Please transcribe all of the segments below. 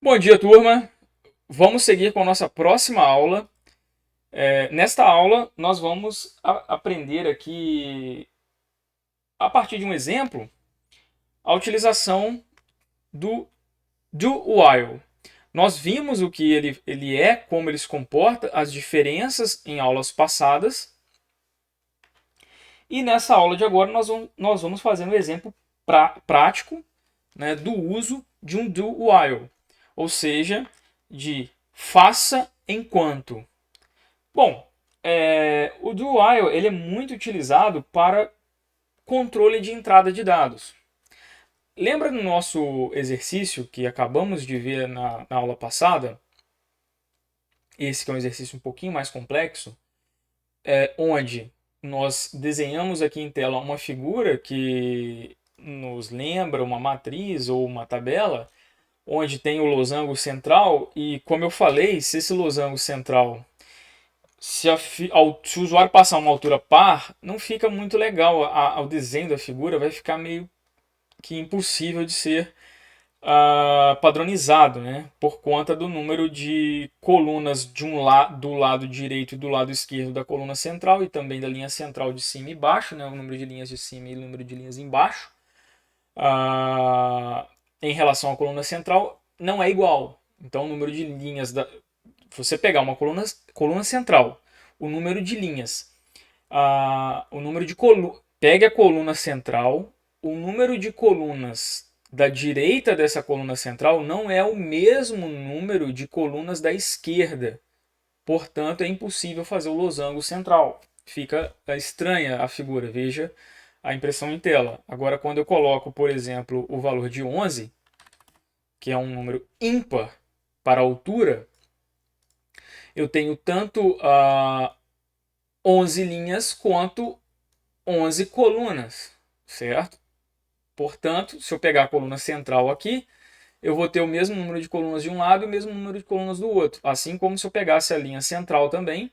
Bom dia, turma. Vamos seguir com a nossa próxima aula. Nesta aula, nós vamos aprender aqui, a partir de um exemplo, a utilização do do while. Nós vimos o que ele é, como ele se comporta, as diferenças em aulas passadas. E nessa aula de agora, nós vamos fazer um exemplo prático, né, do uso de um do while, ou seja, de faça enquanto. Bom, o do while ele é muito utilizado para controle de entrada de dados. Lembra do nosso exercício que acabamos de ver na aula passada? Esse que é um exercício um pouquinho mais complexo, onde nós desenhamos aqui em tela uma figura que nos lembra uma matriz ou uma tabela, onde tem o losango central e, como eu falei, se esse losango central, se o usuário passar uma altura par, não fica muito legal, o desenho da figura vai ficar meio que impossível de ser padronizado, né? Por conta do número de colunas do lado direito e do lado esquerdo da coluna central e também da linha central de cima e baixo, né? O número de linhas de cima e o número de linhas embaixo. Em relação à coluna central, não é igual. Então, o número de linhas você pegar uma coluna central, o número de linhas, o número de pegue a coluna central, o número de colunas da direita dessa coluna central não é o mesmo número de colunas da esquerda. Portanto, é impossível fazer o losango central. Fica estranha a figura, veja a impressão em tela. Agora, quando eu coloco, por exemplo, o valor de 11, que é um número ímpar para a altura, eu tenho tanto 11 linhas quanto 11 colunas, certo? Portanto, se eu pegar a coluna central aqui, eu vou ter o mesmo número de colunas de um lado e o mesmo número de colunas do outro. Assim como se eu pegasse a linha central também,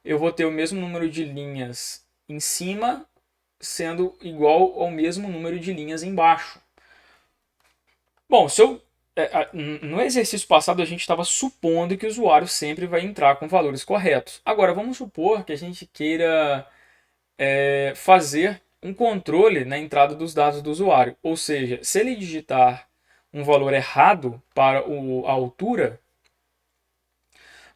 eu vou ter o mesmo número de linhas em cima, sendo igual ao mesmo número de linhas embaixo. Bom, no exercício passado a gente estava supondo que o usuário sempre vai entrar com valores corretos. Agora vamos supor que a gente queira fazer um controle na entrada dos dados do usuário. Ou seja, se ele digitar um valor errado para a altura,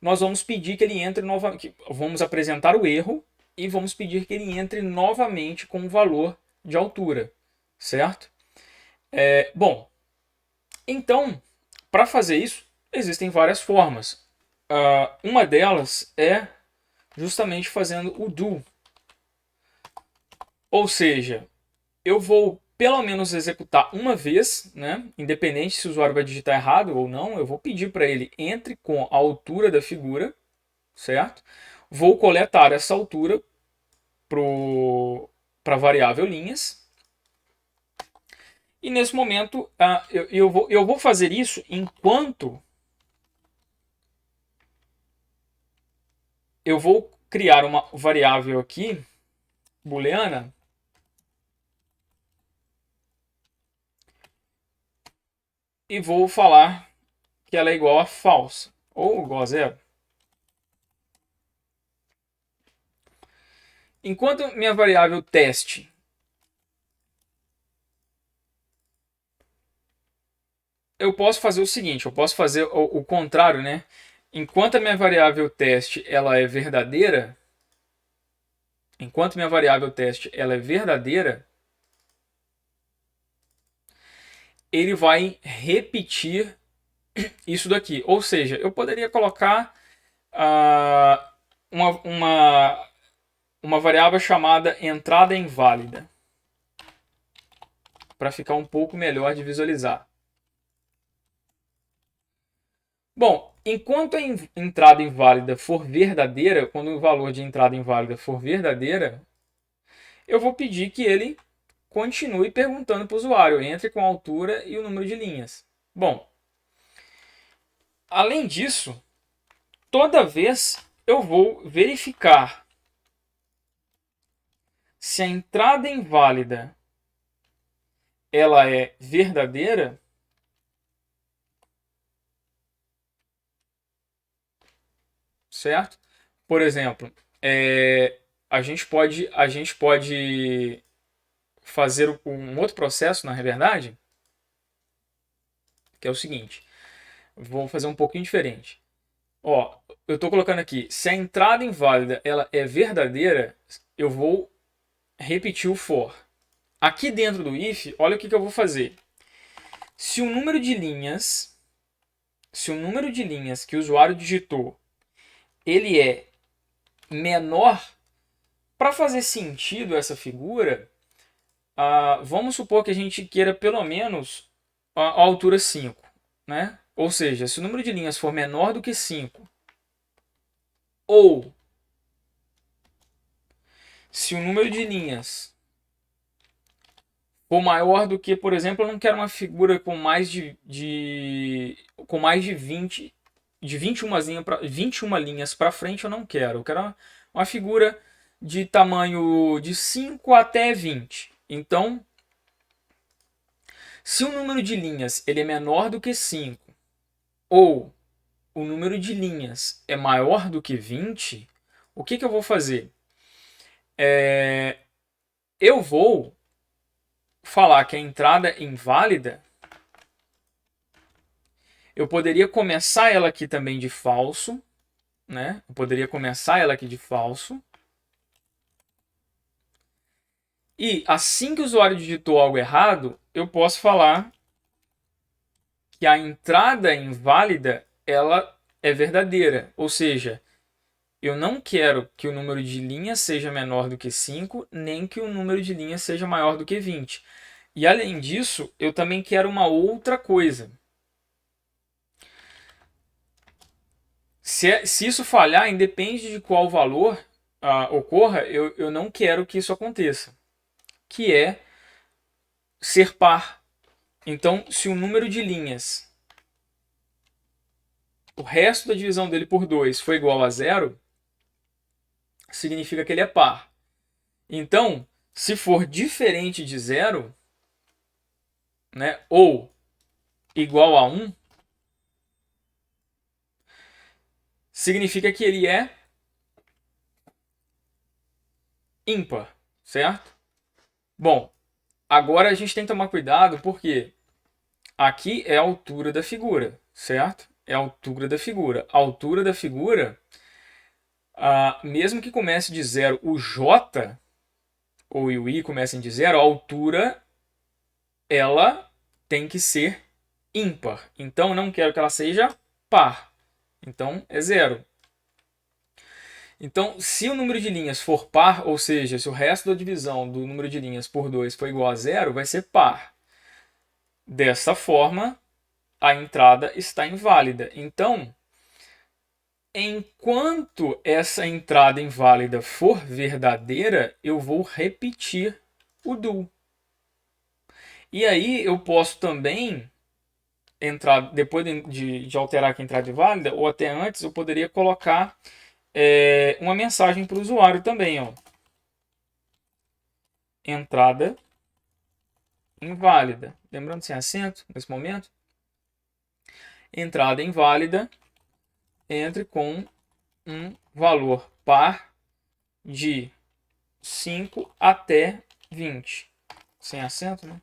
nós vamos pedir que ele entre novamente. Vamos apresentar o erro e vamos pedir que ele entre novamente com o valor de altura, certo? Bom, então, para fazer isso, existem várias formas. Uma delas é justamente fazendo o do. Ou seja, eu vou pelo menos executar uma vez, né? Independente se o usuário vai digitar errado ou não, eu vou pedir para ele entre com a altura da figura, certo? Vou coletar essa altura para a variável linhas. E nesse momento eu vou fazer isso enquanto eu vou criar uma variável aqui, booleana, e vou falar que ela é igual a false, ou igual a zero. Enquanto minha variável teste eu posso fazer o seguinte, eu posso fazer o contrário, né? Enquanto a minha variável teste ela é verdadeira, enquanto minha variável teste ela é verdadeira, ele vai repetir isso daqui. Ou seja, eu poderia colocar uma, uma, uma variável chamada entrada inválida, para ficar um pouco melhor de visualizar. Bom, enquanto a entrada inválida for verdadeira, quando o valor de entrada inválida for verdadeira, eu vou pedir que ele continue perguntando para o usuário, entre com a altura e o número de linhas. Bom, além disso, toda vez eu vou verificar se a entrada inválida ela é verdadeira, certo? Por exemplo, a gente pode fazer um outro processo, na verdade, que é o seguinte. Vou fazer um pouquinho diferente. Ó, eu estou colocando aqui, se a entrada inválida ela é verdadeira, eu vou repetir o for. Aqui dentro do if, olha o que eu vou fazer. Se o número de linhas, se o número de linhas que o usuário digitou, ele é menor, para fazer sentido essa figura, vamos supor que a gente queira pelo menos a altura 5, né? Ou seja, se o número de linhas for menor do que 5, ou se o número de linhas for maior do que, por exemplo, eu não quero uma figura com mais com mais de 20 de 21 linhas para frente, eu não quero. Eu quero uma figura de tamanho de 5 até 20. Então, se o número de linhas ele é menor do que 5 ou o número de linhas é maior do que 20, o que eu vou fazer? Eu vou falar que a entrada é inválida. Eu poderia começar ela aqui também de falso, né? Eu poderia começar ela aqui de falso. E assim que o usuário digitou algo errado, eu posso falar que a entrada inválida ela é verdadeira, ou seja, eu não quero que o número de linhas seja menor do que 5, nem que o número de linhas seja maior do que 20. E além disso, eu também quero uma outra coisa. Se isso falhar, independe de qual valor ocorra, eu não quero que isso aconteça, que é ser par. Então, se o número de linhas, o resto da divisão dele por 2 foi igual a zero, significa que ele é par. Então, se for diferente de zero, né, ou igual a 1, significa que ele é ímpar, certo? Bom, agora a gente tem que tomar cuidado porque aqui é a altura da figura, certo? É a altura da figura. A altura da figura, mesmo que comece de zero o J, ou o I comecem de zero, a altura ela tem que ser ímpar. Então, eu não quero que ela seja par. Então, é zero. Então, se o número de linhas for par, ou seja, se o resto da divisão do número de linhas por 2 for igual a zero, vai ser par. Dessa forma, a entrada está inválida. Então, enquanto essa entrada inválida for verdadeira, eu vou repetir o do. E aí eu posso também entrar, depois de alterar aqui a entrada inválida, ou até antes, eu poderia colocar uma mensagem para o usuário também. Ó. Entrada inválida. Lembrando sem acento nesse momento. Entrada inválida, entre com um valor par de 5 até 20. Sem acento, né?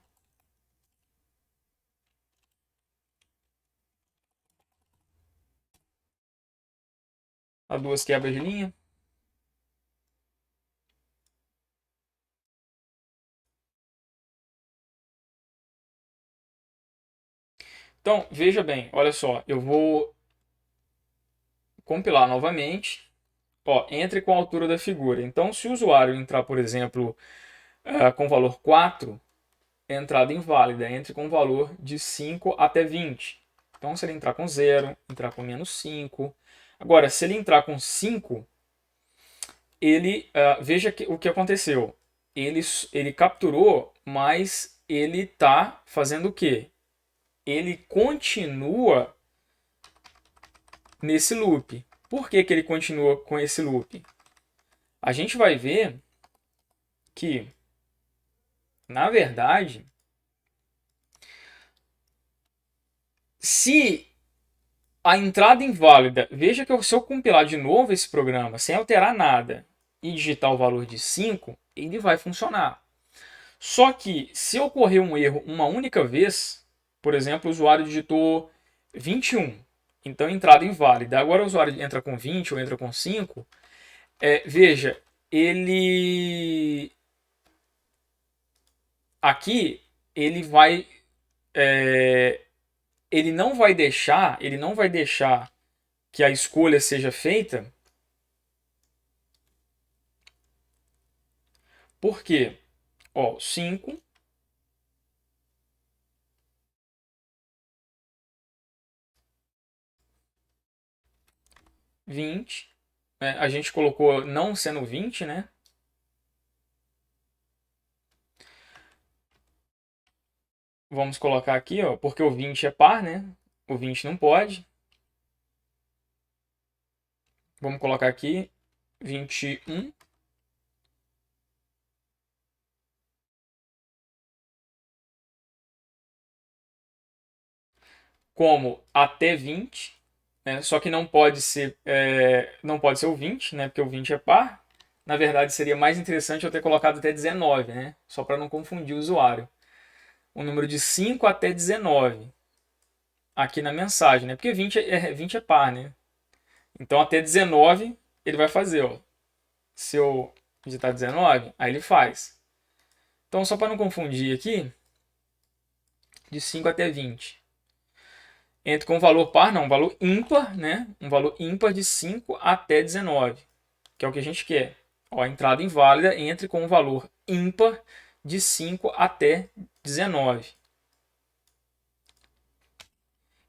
A duas quebras de linha. Então, veja bem, olha só, eu vou compilar novamente. Ó, entre com a altura da figura. Então, se o usuário entrar, por exemplo, com valor 4, entrada inválida, entre com valor de 5 até 20. Então, se ele entrar com 0, entrar com menos 5. Agora, se ele entrar com 5, veja o que aconteceu. Ele capturou, mas ele está fazendo o quê? Ele continua nesse loop. Por que ele continua com esse loop? A gente vai ver que, na verdade, se A entrada inválida, veja que se eu compilar de novo esse programa sem alterar nada e digitar o valor de 5, ele vai funcionar. Só que se ocorrer um erro uma única vez, por exemplo, o usuário digitou 21, então entrada inválida. Agora o usuário entra com 20 ou entra com 5, veja, ele aqui ele vai ele não vai deixar que a escolha seja feita. Por quê? Ó, 5, 20, né? A gente colocou não sendo 20, né? Vamos colocar aqui, ó, porque o 20 é par, né? O 20 não pode. Vamos colocar aqui 21. Como até 20, né? Só que não pode ser o 20, né? Porque o 20 é par. Na verdade, seria mais interessante eu ter colocado até 19, né? Só para não confundir o usuário. O número de 5 até 19 aqui na mensagem, né? Porque 20 é par, né? Então até 19 ele vai fazer, ó. Se eu digitar 19, aí ele faz. Então só para não confundir aqui, de 5 até 20. Entre com um valor par, não, um valor ímpar, né? Um valor ímpar de 5 até 19, que é o que a gente quer. Ó, a entrada inválida entre com um valor ímpar de 5 até 19.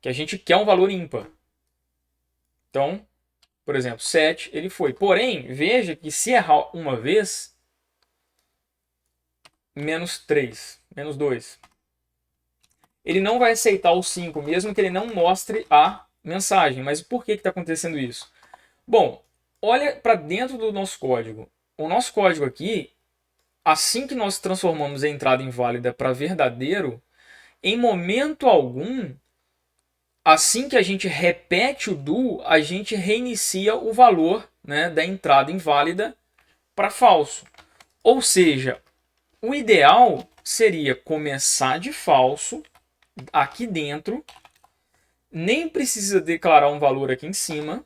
Que a gente quer um valor ímpar. Então, por exemplo, 7 ele foi. Porém, veja que se errar uma vez, menos 3, menos 2. Ele não vai aceitar o 5, mesmo que ele não mostre a mensagem. Mas por que está acontecendo isso? Bom, olha para dentro do nosso código. O nosso código aqui, assim que nós transformamos a entrada inválida para verdadeiro, em momento algum, assim que a gente repete o do, a gente reinicia o valor, né, da entrada inválida para falso. Ou seja, o ideal seria começar de falso aqui dentro, nem precisa declarar um valor aqui em cima.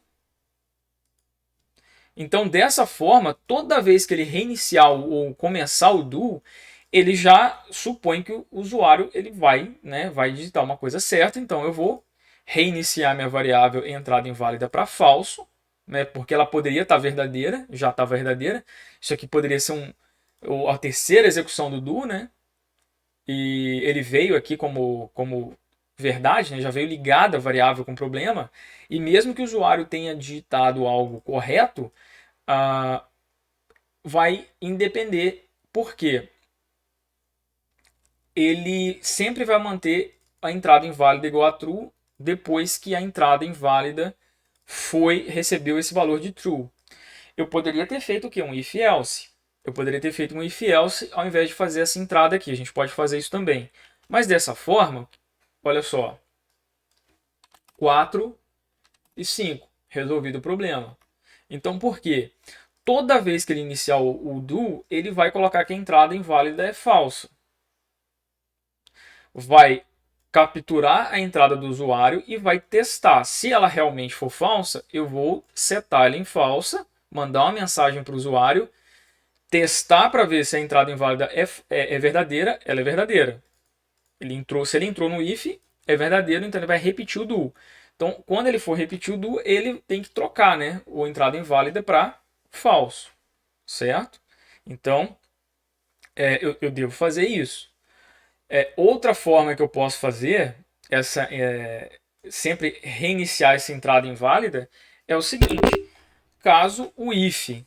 Então, dessa forma, toda vez que ele reiniciar ou começar o do, ele já supõe que o usuário ele vai digitar uma coisa certa. Então, eu vou reiniciar minha variável entrada inválida para falso, né, porque ela poderia estar verdadeira, já está verdadeira. Isso aqui poderia ser a terceira execução do do, né? E ele veio aqui como verdade, né? Já veio ligada a variável com problema. E mesmo que o usuário tenha digitado algo correto, ah, vai independer. Por quê? Ele sempre vai manter a entrada inválida igual a true depois que a entrada inválida recebeu esse valor de true. Eu poderia ter feito o quê? Um if else. Eu poderia ter feito um if else ao invés de fazer essa entrada aqui. A gente pode fazer isso também. Mas dessa forma, olha só, 4 e 5, resolvido o problema. Então por quê? Toda vez que ele iniciar o do, ele vai colocar que a entrada inválida é falsa. Vai capturar a entrada do usuário e vai testar. Se ela realmente for falsa, eu vou setar ela em falsa, mandar uma mensagem para o usuário, testar para ver se a entrada inválida é verdadeira, ela é verdadeira. Se ele entrou no if, é verdadeiro, então ele vai repetir o do. Então, quando ele for repetir o do, ele tem que trocar, né, a entrada inválida para falso, certo? Então, eu devo fazer isso. Outra forma que eu posso fazer, sempre reiniciar essa entrada inválida, é o seguinte: caso o if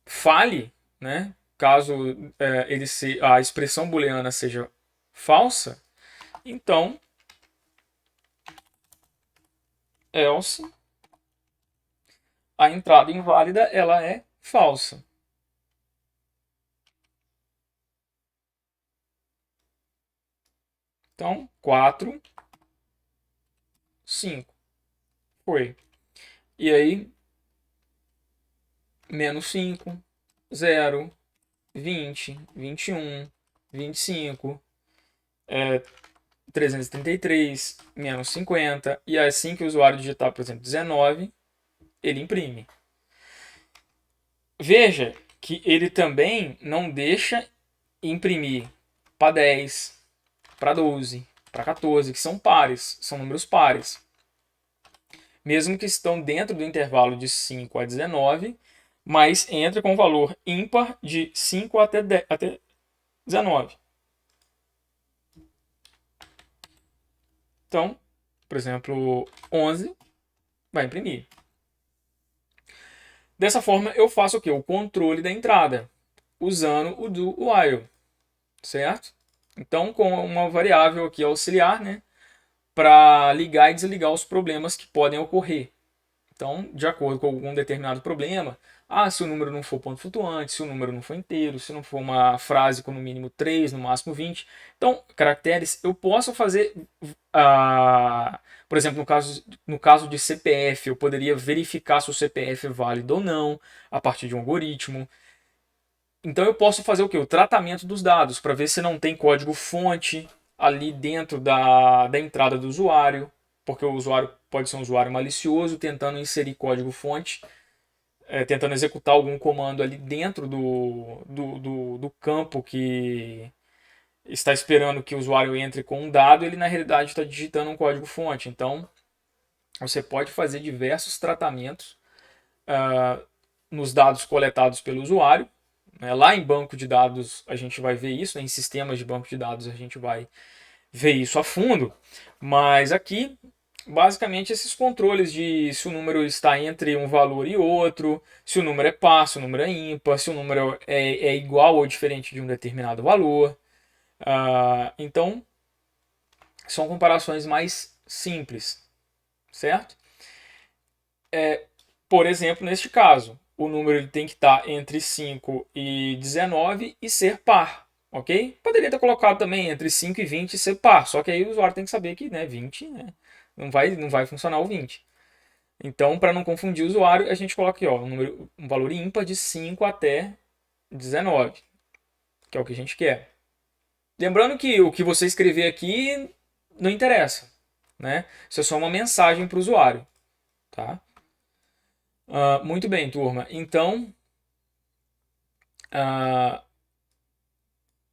fale, né, caso a expressão booleana seja falsa, então else a entrada inválida ela é falsa. Então 4, 5. Foi. E aí, menos 5, 0, 20, 21, 25, 333, menos 50. E assim que o usuário digitar, por exemplo, 19, ele imprime. Veja que ele também não deixa imprimir para 10, para 12, para 14, que são pares, são números pares. Mesmo que estão dentro do intervalo de 5 a 19, mas entra com valor ímpar de 5 até 19. Então, por exemplo, 11 vai imprimir. Dessa forma, eu faço o quê? O controle da entrada, usando o do while, certo? Então, com uma variável aqui auxiliar, né, para ligar e desligar os problemas que podem ocorrer. Então, de acordo com algum determinado problema, se o número não for ponto flutuante, se o número não for inteiro, se não for uma frase com no mínimo 3, no máximo 20. Então, caracteres, eu posso fazer, por exemplo, no caso de CPF, eu poderia verificar se o CPF é válido ou não, a partir de um algoritmo. Então, eu posso fazer o quê? O tratamento dos dados, para ver se não tem código-fonte ali dentro da entrada do usuário, porque o usuário pode ser um usuário malicioso tentando inserir código-fonte, tentando executar algum comando ali dentro do campo que está esperando que o usuário entre com um dado, ele na realidade está digitando um código-fonte. Então, você pode fazer diversos tratamentos nos dados coletados pelo usuário. Lá em banco de dados a gente vai ver isso, em sistemas de banco de dados a gente vai ver isso a fundo, mas aqui basicamente esses controles de se o número está entre um valor e outro, se o número é par, se o número é ímpar, se o número é igual ou diferente de um determinado valor. Então, são comparações mais simples, certo? Por exemplo, neste caso, o número ele tem que estar entre 5 e 19 e ser par, ok? Poderia ter colocado também entre 5 e 20 e ser par, só que aí o usuário tem que saber que 20, não vai funcionar o 20. Então, para não confundir o usuário, a gente coloca aqui um valor ímpar de 5 até 19, que é o que a gente quer. Lembrando que o que você escrever aqui não interessa, né? Isso é só uma mensagem para o usuário, tá? Muito bem, turma. Então,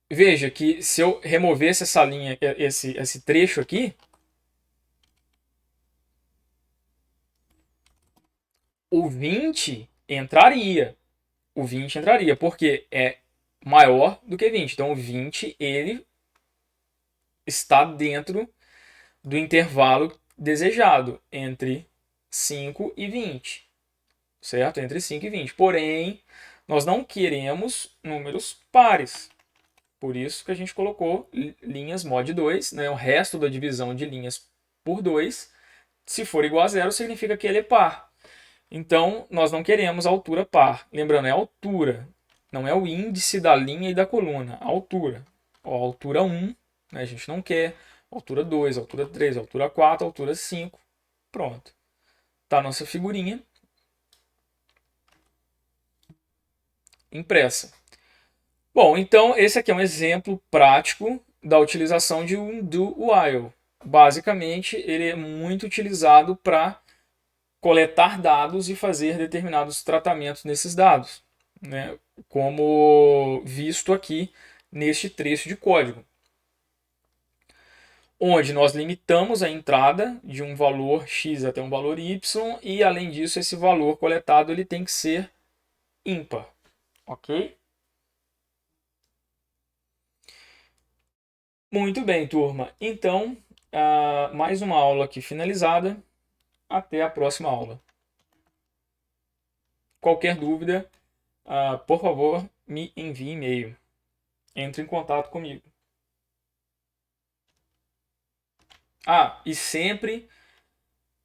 veja que se eu removesse essa linha, esse trecho aqui, o 20 entraria. O 20 entraria, porque é maior do que 20. Então, o 20 ele está dentro do intervalo desejado, entre 5 e 20. Certo? Entre 5 e 20. Porém, nós não queremos números pares. Por isso que a gente colocou linhas mod 2, né? O resto da divisão de linhas por 2. Se for igual a zero, significa que ele é par. Então, nós não queremos altura par. Lembrando, é altura. Não é o índice da linha e da coluna. A altura. Altura 1, né? A gente não quer. Altura 2, altura 3, altura 4, altura 5. Pronto. Tá a nossa figurinha impressa. Bom, então esse aqui é um exemplo prático da utilização de um do while. Basicamente, ele é muito utilizado para coletar dados e fazer determinados tratamentos nesses dados, né? Como visto aqui neste trecho de código, onde nós limitamos a entrada de um valor x até um valor y e, além disso, esse valor coletado ele tem que ser ímpar, ok? Muito bem, turma. Então, mais uma aula aqui finalizada. Até a próxima aula. Qualquer dúvida, por favor, me envie e-mail. Entre em contato comigo. E sempre,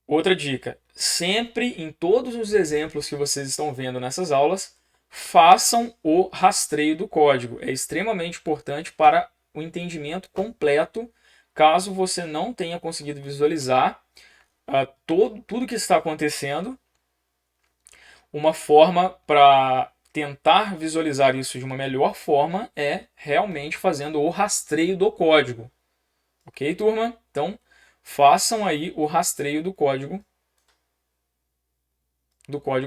outra dica, sempre em todos os exemplos que vocês estão vendo nessas aulas, façam o rastreio do código. É extremamente importante para o entendimento completo, caso você não tenha conseguido visualizar tudo que está acontecendo. Uma forma para tentar visualizar isso de uma melhor forma é realmente fazendo o rastreio do código. Ok, turma? Então, façam aí o rastreio do código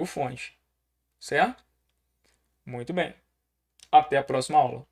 fonte. Certo? Muito bem. Até a próxima aula.